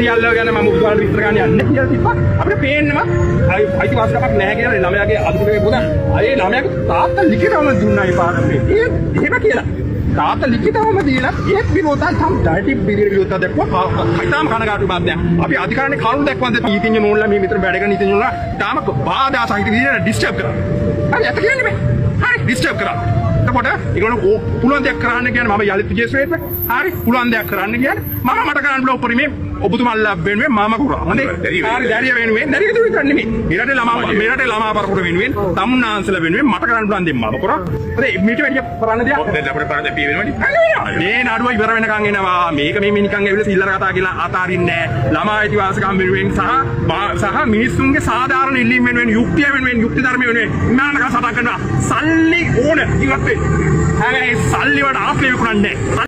යාළුවා ගැන මම උදාහරණ විස්තර ගන්න යන්නේ කියලා තිබ්බා. අපිට පේන්නම අයිතිවාසිකමක් නැහැ කියලා ළමයාගේ අදුරේ පොදා. අය ළමයාගේ තාත්තා ලිඛිතවම දුන්නා ඒ පාඩමේ. එහෙම කියලා. තාත්තා ලිඛිතවම දීලා ඒත් විරෝධතා සම් ඩයිටි විරෝධතා දක්වා හිතාම කනගාටු මාත්‍යා. අපි අධිකාරණේ කාණු දක්වන්න නීතිඥ නෝන්ලා මේ විතර වැඩ කරන නීතිඥ නෝන්ලා තාම බාධා සහිත විදිහට ඩිස්ටර්බ් කරා. හරි ඇත්ත කියන්නේ මේ. හරි ඩිස්ටර්බ් කරා. එතකොට ඒගොල්ලෝ පුළුවන් දෙයක් කරන්න කියන්නේ මම යලිත් විජේශ්වරේට හරි පුළුවන් දෙයක් කරන්න කියන්නේ මම මට කරන්න බල උපරිමේ ඔබතුමාලා වෙනුවෙන් මම කරා. හොඳේ. හරි දැරිය වෙනුවෙන් දැරිය දුරු කරන්නේ මේ. මෙරටේ ළමා පරපුර වෙනුවෙන් තමුන්නාන්සලා වෙනුවෙන් මට කරන්න පුළුවන් දෙයක් මම කරා. හරි මීට වැඩිය කරන්න දෙයක්. දැන් අපිට කරන්න පිය වෙනවනේ. මේ නඩුව ඉවර වෙනකන් එනවා. මේක මේ නිකන් ඇවිල්ලා සිල්ලර කතා කියලා අතාරින්නේ නැහැ. ළමා අයිතිවාසිකම් වෙනුවෙන් සහ මිනිස්සුන්ගේ සාධාරණ ඉල්ලීම් වෙනුවෙන් යුක්තිය වෙනුවෙන් යුක්ති ධර්ම වෙනුවෙන් ඉන්නානක සටන් කරනවා. සල්ලි ඕන ඉවත් වෙන්න. හැබැයි සල්ලි වලට ආපේ විකුණන්නේ නැහැ.